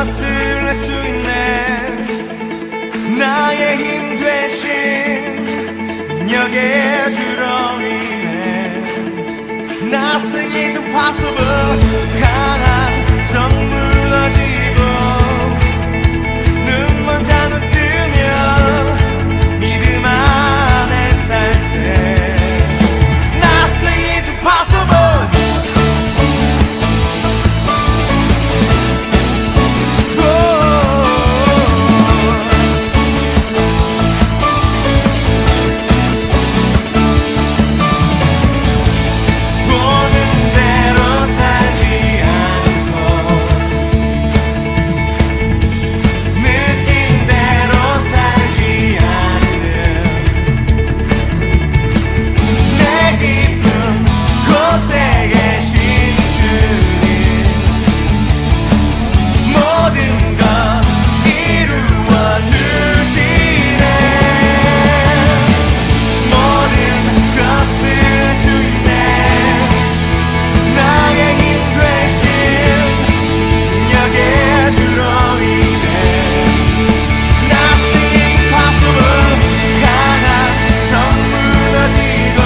거슬릴 수 있네. 나의 힘 대신 능력의 주로 인해 Nothing is impossible. 강한 성 무너지고 눈먼 자는 뜨며 믿음 안에 살 때 Nothing is impossible. 보는 대로 살지 않고 느낀 대로 살지 않는 내 깊은 곳에 계신 주님 모든 것 이루어 주시네. 모든 것을 할 수 있네. 나의 힘 되신 능력의 주로 인해 Nothing is impossible. 강한 성 무너지고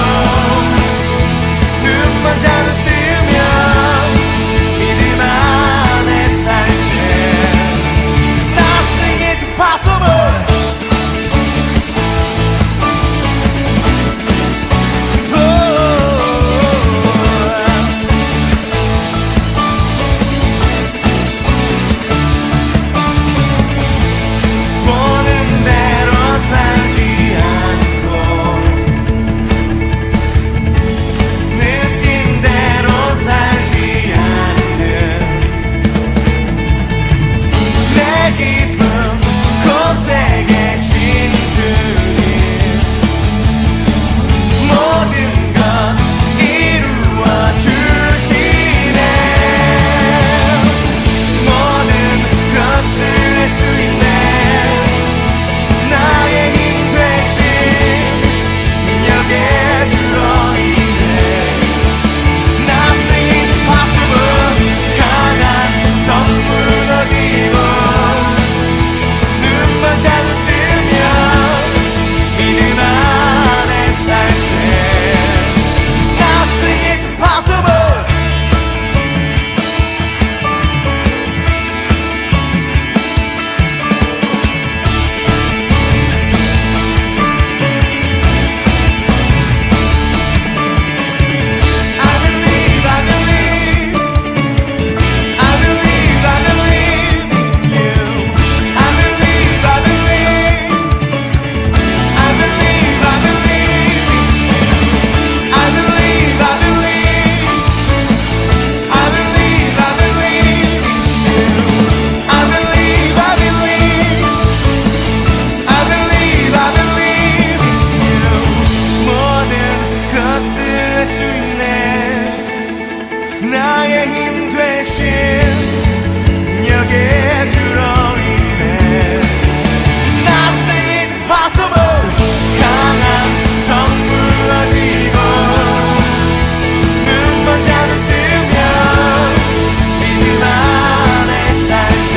눈먼 자도 뜨며 믿음 안에 살 때 Nothing is impossible. 보는 대로 살지 않고 느낀 대로 살지 않는 내 깊은 곳에 계신 주님 모든 것 이루어 주시네. 모든 것을 할 수 있네. 나의 힘 되신 능력의 주로 인해 Nothing is impossible. 강한 성 무너지고 눈먼 자도 뜨며 믿음 안에 살 때 Nothing is impossible. I believe, I believe, I believe, I believe in you. I believe, I believe, I believe, I believe in you. I believe, I believe, I believe, I believe in you. I believe, I believe, I believe, I believe in you. 모든 것을 할 수 있네. 나의 힘 되신 능력의 주로 인해 Nothing is impossible. 강한 성 무너지고 눈먼 자도 뜨며 믿음 안에 살 때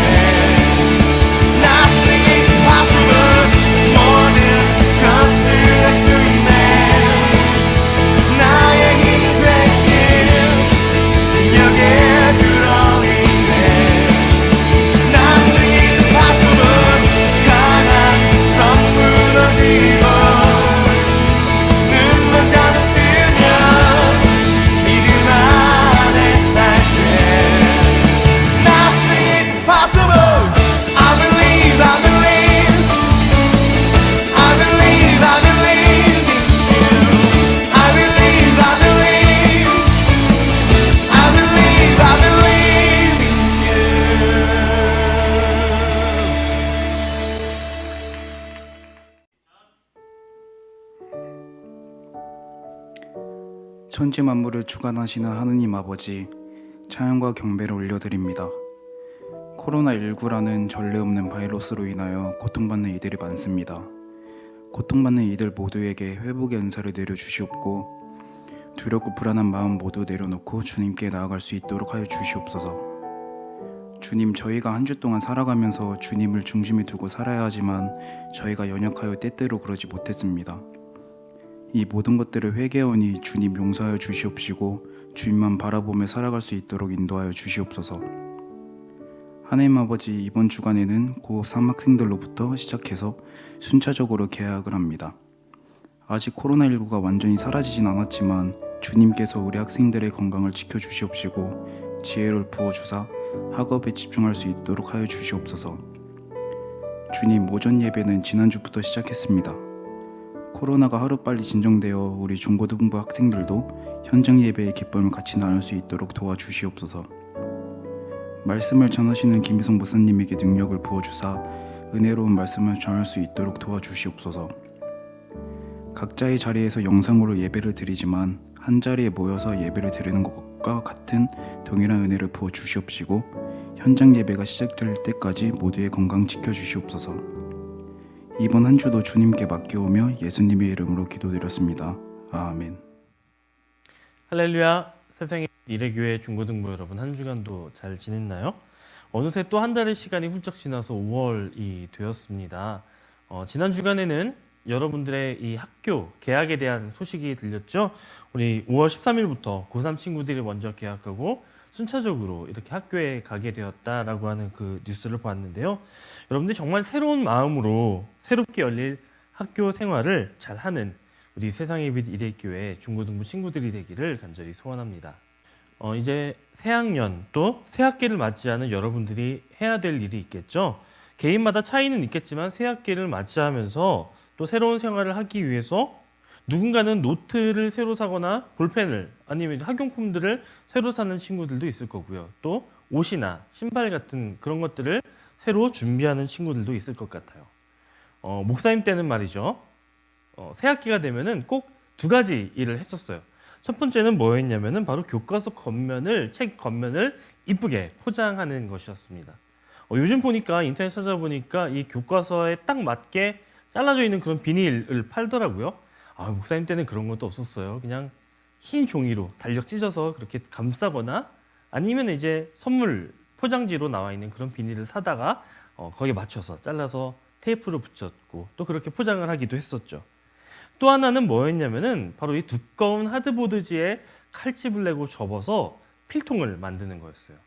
Nothing is impossible. 모든 것을 할 수 있네. 나의 힘 되신 능력의 주로 인해 Nothing is impossible. 강한 성 무너지고 눈먼 자도 뜨며 믿음 안에 살 때 Nothing is impossible. I believe, I believe, I believe, I believe in you. I believe, I believe, I believe, I believe in you. 천지 만물을 주관하시는 하느님 아버지, 찬양과 경배를 올려드립니다. 코로나19라는 전례 없는 바이러스로 인하여 고통받는 이들이 많습니다. 고통받는 이들 모두에게 회복의 은사를 내려주시옵고 두렵고 불안한 마음 모두 내려놓고 주님께 나아갈 수 있도록 하여 주시옵소서. 주님, 저희가 한 주 동안 살아가면서 주님을 중심에 두고 살아야 하지만 저희가 연약하여 때때로 그러지 못했습니다. 이 모든 것들을 회개하오니 주님 용서하여 주시옵시고 주님만 바라보며 살아갈 수 있도록 인도하여 주시옵소서. 하나님 아버지, 이번 주간에는 고3 학생들로부터 시작해서 순차적으로 개학을 합니다. 아직 코로나19가 완전히 사라지진 않았지만 주님께서 우리 학생들의 건강을 지켜주시옵시고 지혜를 부어주사 학업에 집중할 수 있도록 하여 주시옵소서. 주님, 오전 예배는 지난주부터 시작했습니다. 코로나가 하루빨리 진정되어 우리 중고등부 학생들도 현장 예배의 기쁨을 같이 나눌 수 있도록 도와주시옵소서. 말씀을 전하시는 김희성 목사님에게 능력을 부어주사 은혜로운 말씀을 전할 수 있도록 도와주시옵소서. 각자의 자리에서 영상으로 예배를 드리지만 한 자리에 모여서 예배를 드리는 것과 같은 동일한 은혜를 부어 주시옵시고 현장 예배가 시작될 때까지 모두의 건강 지켜주시옵소서. 이번 한 주도 주님께 맡겨오며 예수님의 이름으로 기도드렸습니다. 아멘. 할렐루야. 세상의 미래교회 중고등부 여러분, 한 주간도 잘 지냈나요? 어느새 또 한 달의 시간이 훌쩍 지나서 5월이 되었습니다. 지난 주간에는 여러분들의 이 학교 개학에 대한 소식이 들렸죠. 우리 5월 13일부터 고3 친구들이 먼저 개학하고 순차적으로 이렇게 학교에 가게 되었다라고 하는 그 뉴스를 봤는데요. 여러분들 정말 새로운 마음으로 새롭게 열릴 학교 생활을 잘하는 우리 세상의 빛 이레교회 중고등부 친구들이 되기를 간절히 소원합니다. 이제 새학년 또 새학기를 맞이하는 여러분들이 해야 될 일이 있겠죠. 개인마다 차이는 있겠지만 새학기를 맞이하면서 또 새로운 생활을 하기 위해서 누군가는 노트를 새로 사거나 볼펜을 아니면 학용품들을 새로 사는 친구들도 있을 거고요. 또 옷이나 신발 같은 그런 것들을 새로 준비하는 친구들도 있을 것 같아요. 목사님 때는 말이죠. 새학기가 되면은 꼭 두 가지 일을 했었어요. 첫 번째는 뭐였냐면은 바로 교과서 겉면을, 책 겉면을 이쁘게 포장하는 것이었습니다. 요즘 보니까 인터넷 찾아보니까 이 교과서에 딱 맞게 잘라져 있는 그런 비닐을 팔더라고요. 목사님 때는 그런 것도 없었어요. 그냥 흰 종이로 달력 찢어서 그렇게 감싸거나 아니면 이제 선물 포장지로 나와 있는 그런 비닐을 사다가 거기에 맞춰서 잘라서 테이프로 붙였고 또 그렇게 포장을 하기도 했었죠. 또 하나는 뭐였냐면은 바로 이 두꺼운 하드보드지에 칼집을 내고 접어서 필통을 만드는 거였어요.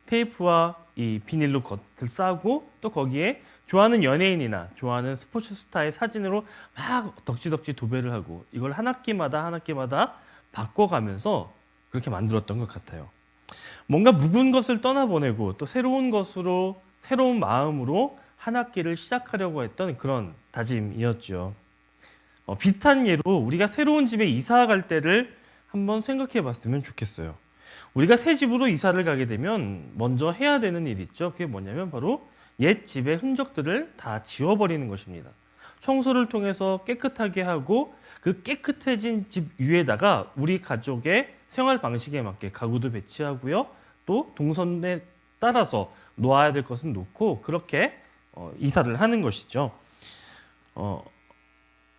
테이프와 이 비닐로 겉을 싸고 또 거기에 좋아하는 연예인이나 좋아하는 스포츠 스타의 사진으로 막 덕지덕지 도배를 하고 이걸 한 학기마다 바꿔가면서 그렇게 만들었던 것 같아요. 뭔가 묵은 것을 떠나보내고 또 새로운 것으로 새로운 마음으로 한 학기를 시작하려고 했던 그런 다짐이었죠. 비슷한 예로 우리가 새로운 집에 이사 갈 때를 한번 생각해 봤으면 좋겠어요. 우리가 새 집으로 이사를 가게 되면 먼저 해야 되는 일이 있죠. 그게 뭐냐면 바로 옛 집의 흔적들을 다 지워버리는 것입니다. 청소를 통해서 깨끗하게 하고 그 깨끗해진 집 위에다가 우리 가족의 생활 방식에 맞게 가구도 배치하고요. 또 동선에 따라서 놓아야 될 것은 놓고 그렇게 이사를 하는 것이죠.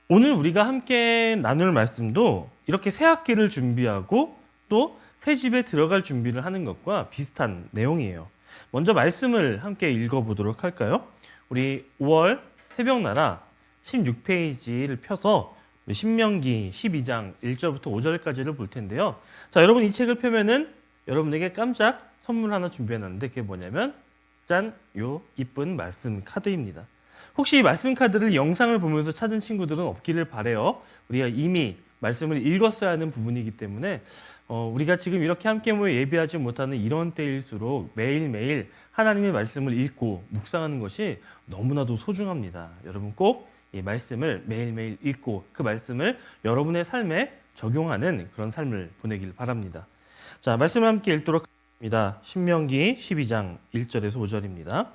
오늘 우리가 함께 나눌 말씀도 이렇게 새 학기를 준비하고 또 새 집에 들어갈 준비를 하는 것과 비슷한 내용이에요. 먼저 말씀을 함께 읽어보도록 할까요? 우리 5월 새벽나라 16페이지를 펴서 신명기 12장 1절부터 5절까지를 볼 텐데요. 자, 여러분 이 책을 펴면은 여러분에게 깜짝 선물 하나 준비해놨는데 그게 뭐냐면 짠! 요 이쁜 말씀 카드입니다. 혹시 이 말씀 카드를 영상을 보면서 찾은 친구들은 없기를 바라요. 우리가 이미 말씀을 읽었어야 하는 부분이기 때문에 우리가 지금 이렇게 함께 모여 예배하지 못하는 이런 때일수록 매일매일 하나님의 말씀을 읽고 묵상하는 것이 너무나도 소중합니다. 여러분 꼭 이 말씀을 매일매일 읽고 그 말씀을 여러분의 삶에 적용하는 그런 삶을 보내길 바랍니다. 자, 말씀을 함께 읽도록 하겠습니다. 신명기 12장 1절에서 5절입니다.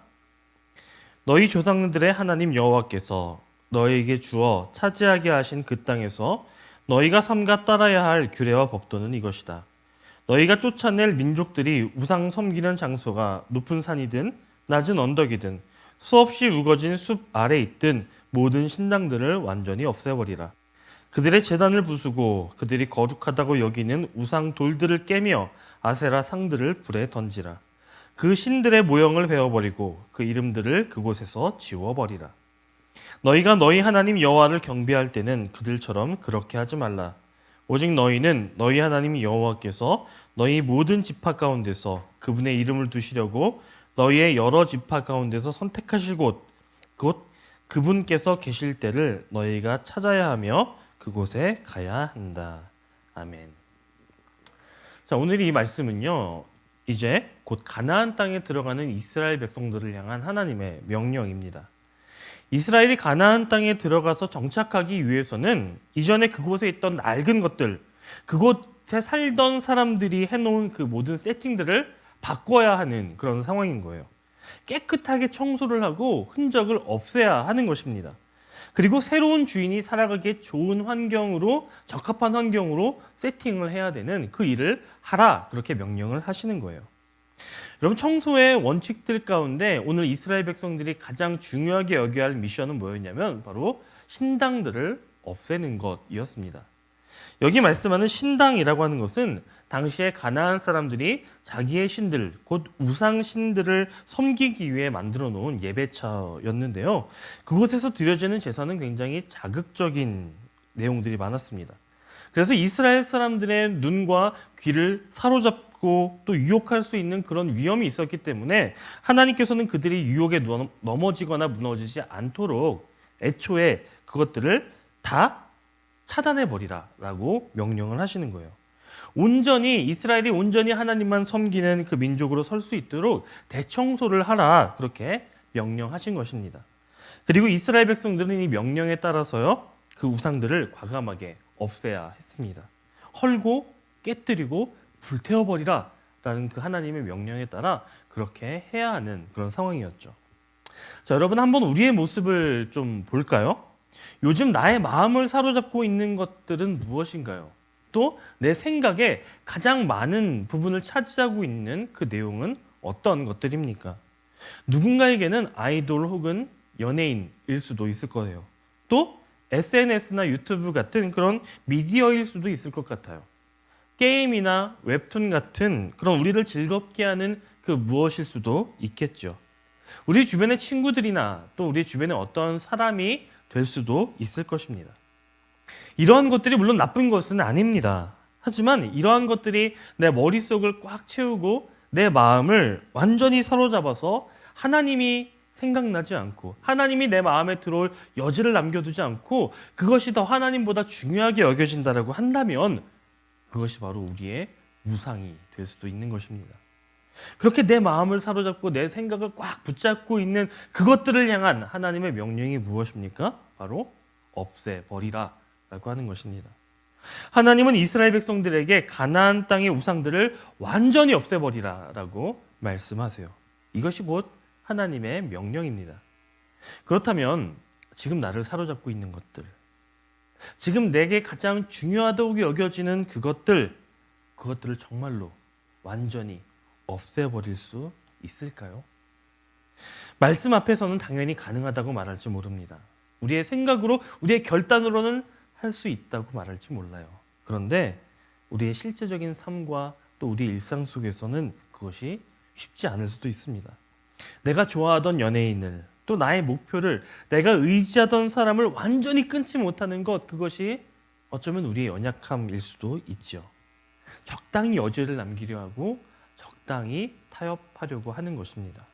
너희 조상들의 하나님 여호와께서 너희에게 주어 차지하게 하신 그 땅에서 너희가 삼가 따라야 할 규례와 법도는 이것이다. 너희가 쫓아낼 민족들이 우상 섬기는 장소가 높은 산이든 낮은 언덕이든 수없이 우거진 숲 아래 있든 모든 신당들을 완전히 없애버리라. 그들의 제단을 부수고 그들이 거룩하다고 여기는 우상 돌들을 깨며 아세라 상들을 불에 던지라. 그 신들의 모형을 베어버리고 그 이름들을 그곳에서 지워버리라. 너희가 너희 하나님 여호와를 경배할 때는 그들처럼 그렇게 하지 말라. 오직 너희는 너희 하나님 여호와께서 너희 모든 지파 가운데서 그분의 이름을 두시려고 너희의 여러 지파 가운데서 선택하실 곧 그분께서 계실 때를 너희가 찾아야 하며 그곳에 가야 한다. 아멘. 자, 오늘 이 말씀은요, 이제 곧 가나안 땅에 들어가는 이스라엘 백성들을 향한 하나님의 명령입니다. 이스라엘이 가나안 땅에 들어가서 정착하기 위해서는 이전에 그곳에 있던 낡은 것들, 그곳에 살던 사람들이 해놓은 그 모든 세팅들을 바꿔야 하는 그런 상황인 거예요. 깨끗하게 청소를 하고 흔적을 없애야 하는 것입니다. 그리고 새로운 주인이 살아가기에 좋은 환경으로, 적합한 환경으로 세팅을 해야 되는 그 일을 하라, 그렇게 명령을 하시는 거예요. 여러분, 청소의 원칙들 가운데 오늘 이스라엘 백성들이 가장 중요하게 여겨야 할 미션은 뭐였냐면 바로 신당들을 없애는 것이었습니다. 여기 말씀하는 신당이라고 하는 것은 당시에 가나안 사람들이 자기의 신들, 곧 우상 신들을 섬기기 위해 만들어 놓은 예배처였는데요. 그곳에서 드려지는 제사는 굉장히 자극적인 내용들이 많았습니다. 그래서 이스라엘 사람들의 눈과 귀를 사로잡고 또 유혹할 수 있는 그런 위험이 있었기 때문에 하나님께서는 그들이 유혹에 넘어지거나 무너지지 않도록 애초에 그것들을 다 차단해 버리라라고 명령을 하시는 거예요. 이스라엘이 온전히 하나님만 섬기는 그 민족으로 설 수 있도록 대청소를 하라, 그렇게 명령하신 것입니다. 그리고 이스라엘 백성들은 이 명령에 따라서요, 그 우상들을 과감하게 없애야 했습니다. 헐고 깨뜨리고 불태워버리라 라는 그 하나님의 명령에 따라 그렇게 해야 하는 그런 상황이었죠. 자, 여러분, 한번 우리의 모습을 좀 볼까요? 요즘 나의 마음을 사로잡고 있는 것들은 무엇인가요? 또 내 생각에 가장 많은 부분을 차지하고 있는 그 내용은 어떤 것들입니까? 누군가에게는 아이돌 혹은 연예인일 수도 있을 거예요. 또 SNS나 유튜브 같은 그런 미디어일 수도 있을 것 같아요. 게임이나 웹툰 같은 그런 우리를 즐겁게 하는 그 무엇일 수도 있겠죠. 우리 주변의 친구들이나 또 우리 주변의 어떤 사람이 될 수도 있을 것입니다. 이러한 것들이 물론 나쁜 것은 아닙니다. 하지만 이러한 것들이 내 머릿속을 꽉 채우고 내 마음을 완전히 사로잡아서 하나님이 생각나지 않고 하나님이 내 마음에 들어올 여지를 남겨두지 않고 그것이 더 하나님보다 중요하게 여겨진다라고 한다면 그것이 바로 우리의 우상이 될 수도 있는 것입니다. 그렇게 내 마음을 사로잡고 내 생각을 꽉 붙잡고 있는 그것들을 향한 하나님의 명령이 무엇입니까? 바로 없애버리라 라고 하는 것입니다. 하나님은 이스라엘 백성들에게 가나안 땅의 우상들을 완전히 없애버리라 라고 말씀하세요. 이것이 곧 하나님의 명령입니다. 그렇다면 지금 나를 사로잡고 있는 것들, 지금 내게 가장 중요하다고 여겨지는 그것들을 정말로 완전히 없애버릴 수 있을까요? 말씀 앞에서는 당연히 가능하다고 말할지 모릅니다. 우리의 생각으로, 우리의 결단으로는 할 수 있다고 말할지 몰라요. 그런데 우리의 실제적인 삶과 또 우리의 일상 속에서는 그것이 쉽지 않을 수도 있습니다. 내가 좋아하던 연예인을, 또 나의 목표를, 내가 의지하던 사람을 완전히 끊지 못하는 것, 그것이 어쩌면 우리의 연약함일 수도 있죠. 적당히 여지를 남기려 하고 적당히 타협하려고 하는 것입니다.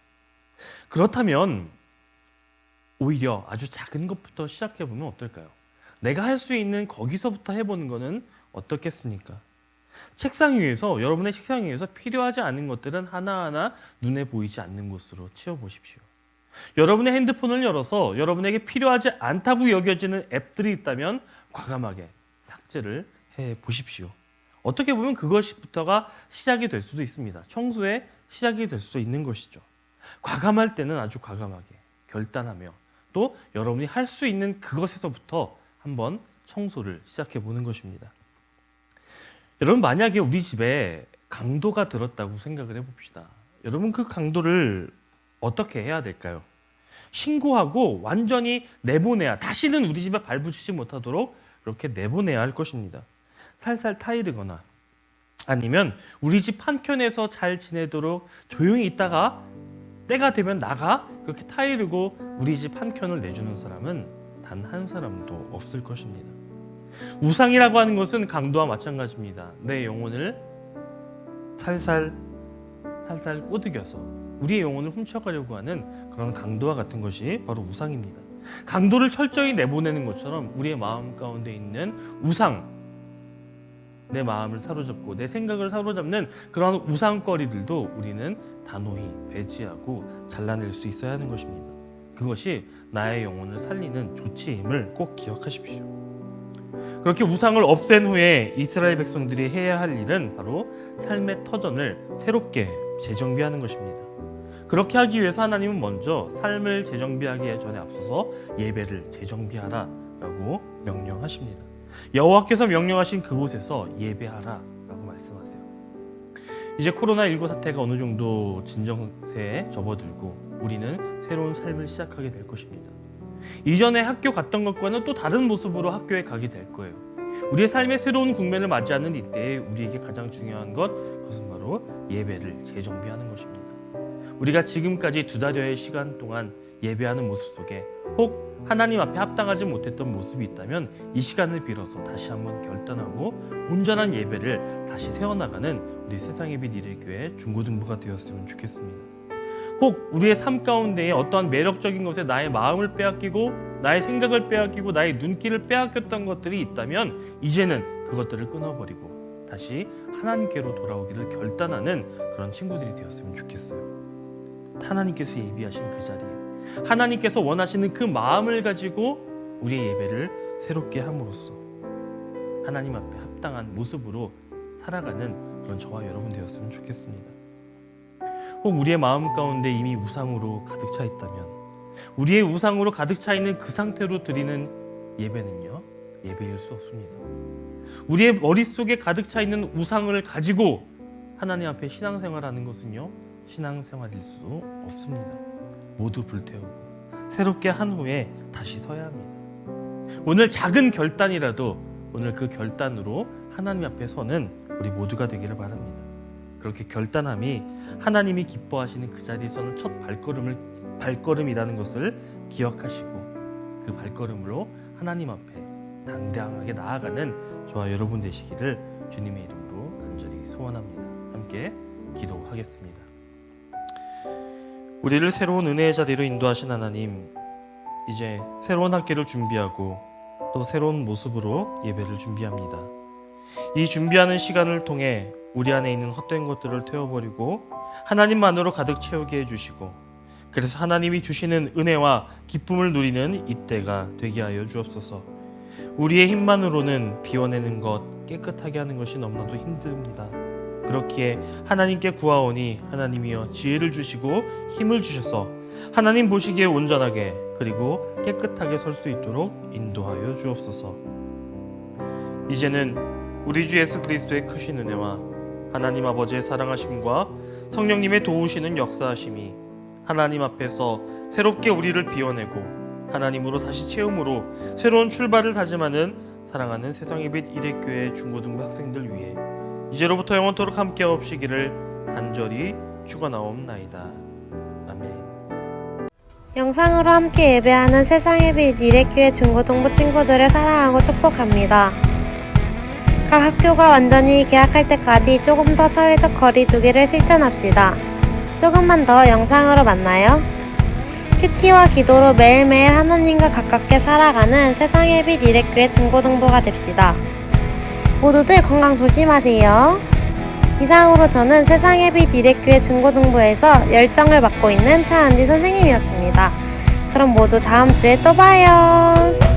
그렇다면 오히려 아주 작은 것부터 시작해보면 어떨까요? 내가 할 수 있는 거기서부터 해보는 것은 어떻겠습니까? 여러분의 책상 위에서 필요하지 않은 것들은 하나하나 눈에 보이지 않는 곳으로 치워보십시오. 여러분의 핸드폰을 열어서 여러분에게 필요하지 않다고 여겨지는 앱들이 있다면 과감하게 삭제를 해보십시오. 어떻게 보면 그것부터가 시작이 될 수도 있습니다. 청소의 시작이 될 수 있는 것이죠. 과감할 때는 아주 과감하게 결단하며 또 여러분이 할 수 있는 그것에서부터 한번 청소를 시작해 보는 것입니다. 여러분, 만약에 우리 집에 강도가 들었다고 생각을 해봅시다. 여러분, 그 강도를 어떻게 해야 될까요? 신고하고 완전히 내보내야, 다시는 우리 집에 발붙이지 못하도록 그렇게 내보내야 할 것입니다. 살살 타이르거나 아니면 우리 집 한켠에서 잘 지내도록 조용히 있다가 때가 되면 나가 그렇게 타이르고 우리 집 한켠을 내주는 사람은 단 한 사람도 없을 것입니다. 우상이라고 하는 것은 강도와 마찬가지입니다. 내 영혼을 살살 꼬드겨서 우리의 영혼을 훔쳐가려고 하는 그런 강도와 같은 것이 바로 우상입니다. 강도를 철저히 내보내는 것처럼 우리의 마음 가운데 있는 우상, 내 마음을 사로잡고 내 생각을 사로잡는 그런 우상거리들도 우리는 단호히 배제하고 잘라낼 수 있어야 하는 것입니다. 그것이 나의 영혼을 살리는 조치임을 꼭 기억하십시오. 그렇게 우상을 없앤 후에 이스라엘 백성들이 해야 할 일은 바로 삶의 터전을 새롭게 재정비하는 것입니다. 그렇게 하기 위해서 하나님은 먼저 삶을 재정비하기 전에 앞서서 예배를 재정비하라 라고 명령하십니다. 여호와께서 명령하신 그곳에서 예배하라 라고 말씀하세요. 이제 코로나19 사태가 어느 정도 진정세에 접어들고 우리는 새로운 삶을 시작하게 될 것입니다. 이전에 학교 갔던 것과는 또 다른 모습으로 학교에 가게 될 거예요. 우리의 삶의 새로운 국면을 맞이하는 이때에 우리에게 가장 중요한 그것은 바로 예배를 재정비하는 것입니다. 우리가 지금까지 2달여의 시간 동안 예배하는 모습 속에 혹 하나님 앞에 합당하지 못했던 모습이 있다면 이 시간을 빌어서 다시 한번 결단하고 온전한 예배를 다시 세워나가는 우리 세상의 빛 이레교회 중고등부가 되었으면 좋겠습니다. 혹 우리의 삶 가운데에 어떠한 매력적인 것에 나의 마음을 빼앗기고 나의 생각을 빼앗기고 나의 눈길을 빼앗겼던 것들이 있다면 이제는 그것들을 끊어버리고 다시 하나님께로 돌아오기를 결단하는 그런 친구들이 되었으면 좋겠어요. 하나님께서 예비하신 그 자리에 하나님께서 원하시는 그 마음을 가지고 우리의 예배를 새롭게 함으로써 하나님 앞에 합당한 모습으로 살아가는 그런 저와 여러분 되었으면 좋겠습니다. 혹 우리의 마음 가운데 이미 우상으로 가득 차 있다면 우리의 우상으로 가득 차 있는 그 상태로 드리는 예배는요, 예배일 수 없습니다. 우리의 머릿속에 가득 차 있는 우상을 가지고 하나님 앞에 신앙생활하는 것은요, 신앙생활일 수 없습니다. 모두 불태우고 새롭게 한 후에 다시 서야 합니다. 오늘 작은 결단이라도 오늘 그 결단으로 하나님 앞에 서는 우리 모두가 되기를 바랍니다. 그렇게 결단함이 하나님이 기뻐하시는 그 자리에 서는 첫 발걸음이라는 것을 기억하시고 그 발걸음으로 하나님 앞에 당당하게 나아가는 저와 여러분 되시기를 주님의 이름으로 간절히 소원합니다. 함께 기도하겠습니다. 우리를 새로운 은혜의 자리로 인도하신 하나님, 이제 새로운 학기를 준비하고 또 새로운 모습으로 예배를 준비합니다. 이 준비하는 시간을 통해 우리 안에 있는 헛된 것들을 태워버리고 하나님만으로 가득 채우게 해주시고 그래서 하나님이 주시는 은혜와 기쁨을 누리는 이때가 되게 하여 주옵소서. 우리의 힘만으로는 비워내는 것, 깨끗하게 하는 것이 너무나도 힘듭니다. 그렇기에 하나님께 구하오니 하나님이여 지혜를 주시고 힘을 주셔서 하나님 보시기에 온전하게 그리고 깨끗하게 설 수 있도록 인도하여 주옵소서. 이제는 우리 주 예수 그리스도의 크신 은혜와 하나님 아버지의 사랑하심과 성령님의 도우시는 역사하심이 하나님 앞에서 새롭게 우리를 비워내고 하나님으로 다시 채움으로 새로운 출발을 다짐하는 사랑하는 세상의 빛 이레교회 중고등부 학생들 위해 이제로부터 영원토록 함께 하옵시기를 간절히 축원하옵나이다. 아멘. 영상으로 함께 예배하는 세상의 빛 이레교회 중고등부 친구들을 사랑하고 축복합니다. 각 학교가 완전히 개학할 때까지 조금 더 사회적 거리두기를 실천합시다. 조금만 더 영상으로 만나요. 큐티와 기도로 매일매일 하나님과 가깝게 살아가는 세상의 빛 이레교회 중고등부가 됩시다. 모두들 건강 조심하세요. 이상으로 저는 세상의 빛 이레교회 중고등부에서 열정을 맡고 있는 차은지 선생님이었습니다. 그럼 모두 다음 주에 또 봐요.